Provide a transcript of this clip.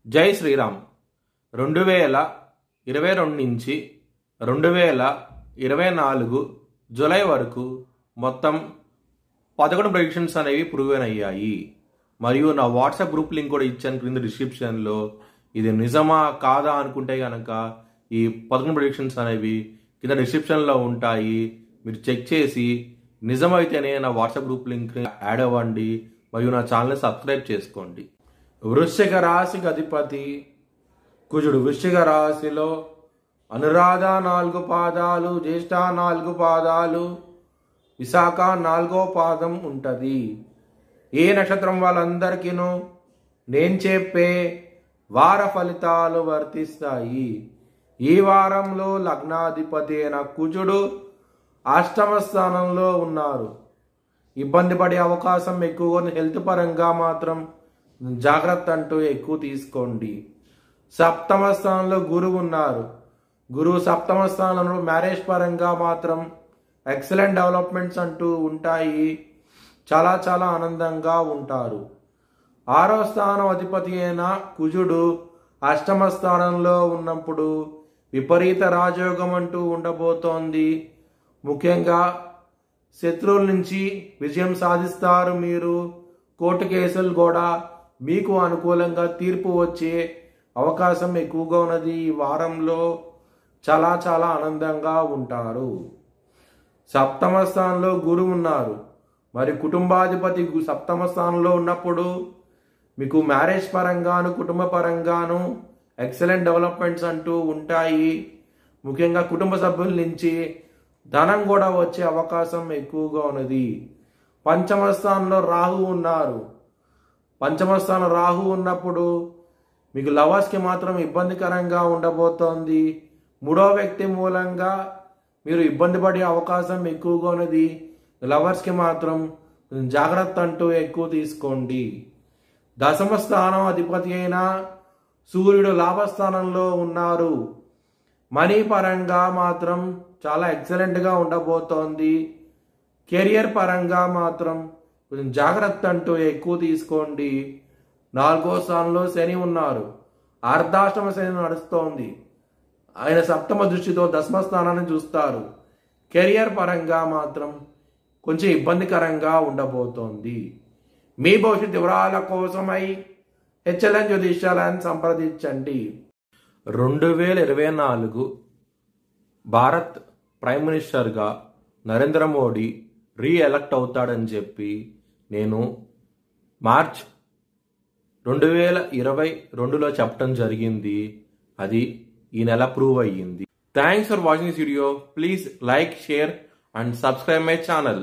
జై శ్రీరామ్. 2022 నుంచి 2024 జూలై వరకు మొత్తం 11 ప్రెడిక్షన్స్ అనేవి ప్రూవెన్ అయ్యాయి. మరియు నా వాట్సాప్ గ్రూప్ లింక్ కూడా ఇచ్చాను క్రింద డిస్క్రిప్షన్లో. ఇది నిజమా కాదా అనుకుంటే కనుక ఈ 11 ప్రెడిక్షన్స్ అనేవి కింద డిస్క్రిప్షన్లో ఉంటాయి. మీరు చెక్ చేసి నిజమైతేనే నా వాట్సాప్ గ్రూప్ లింక్ యాడ్ అవ్వండి మరియు నా ఛానల్ని సబ్స్క్రైబ్ చేసుకోండి. వృశ్చిక రాశికి అధిపతి కుజుడు. వృశ్చిక రాశిలో అనురాధ 4 పాదాలు, జ్యేష్ఠ 4 పాదాలు, విశాఖ 4వ పాదం ఉంటుంది. ఏ నక్షత్రం వాళ్ళందరికీనూ నేను చెప్పే వార ఫలితాలు వర్తిస్తాయి. ఈ వారంలో లగ్నాధిపతి అయిన కుజుడు 8వ స్థానంలో ఉన్నారు. ఇబ్బంది పడే అవకాశం ఎక్కువ. హెల్త్ పరంగా మాత్రం జాగ్రత్త అంటూ ఎక్కువ తీసుకోండి. 7వ స్థానంలో గురువు ఉన్నారు. గురువు 7వ స్థానంలో మ్యారేజ్ పరంగా మాత్రం ఎక్సలెంట్ డెవలప్మెంట్స్ అంటూ ఉంటాయి. చాలా చాలా ఆనందంగా ఉంటారు. 6వ స్థానం అధిపతి అయిన కుజుడు 8వ స్థానంలో ఉన్నప్పుడు విపరీత రాజయోగం అంటూ ఉండబోతోంది. ముఖ్యంగా శత్రువుల నుంచి విజయం సాధిస్తారు. మీరు కోర్టు కేసులు కూడా మీకు అనుకూలంగా తీర్పు వచ్చే అవకాశం ఎక్కువగా ఉన్నది. ఈ వారంలో చాలా చాలా ఆనందంగా ఉంటారు. 7వ స్థానంలో గురువు ఉన్నారు. మరి కుటుంబాధిపతి 7వ స్థానంలో ఉన్నప్పుడు మీకు మ్యారేజ్ పరంగాను కుటుంబ పరంగాను ఎక్సలెంట్ డెవలప్మెంట్స్ అంటూ ఉంటాయి. ముఖ్యంగా కుటుంబ సభ్యుల నుంచి ధనం కూడా వచ్చే అవకాశం ఎక్కువగా ఉన్నది. 5వ స్థానంలో రాహు ఉన్నారు. 5వ స్థానం రాహు ఉన్నప్పుడు మీకు లవర్స్కి మాత్రం ఇబ్బందికరంగా ఉండబోతోంది. 3వ వ్యక్తి మూలంగా మీరు ఇబ్బంది పడే అవకాశం ఎక్కువగా ఉన్నది. లవర్స్కి మాత్రం జాగ్రత్త అంటూ ఎక్కువ తీసుకోండి. 10వ స్థానం అధిపతి అయిన సూర్యుడు లాభస్థానంలో ఉన్నారు. మనీ పరంగా మాత్రం చాలా ఎక్సలెంట్గా ఉండబోతోంది. కెరియర్ పరంగా మాత్రం కొంచెం జాగ్రత్త అంటూ ఎక్కువ తీసుకోండి. 4వ స్థానంలో శని ఉన్నారు. అర్ధాష్టమ శని నడుస్తోంది. ఆయన 7వ దృష్టితో 10వ స్థానాన్ని చూస్తారు. కెరియర్ పరంగా మాత్రం కొంచెం ఇబ్బందికరంగా ఉండబోతోంది. మీ భవిష్యత్ వివరాల కోసమై హెచ్ఎల్ఎన్ జ్యోతిష్యాలను సంప్రదించండి. 2024 భారత్ ప్రైమ్ మినిస్టర్గా నరేంద్ర మోడీ రీఎలక్ట్ అవుతాడని చెప్పి నేను మార్చ్ 2022లో చెప్పడం జరిగింది. అది ఈ నెల ప్రూవ్ అయ్యింది. Thanks for watching this video. Please like, share and subscribe my channel.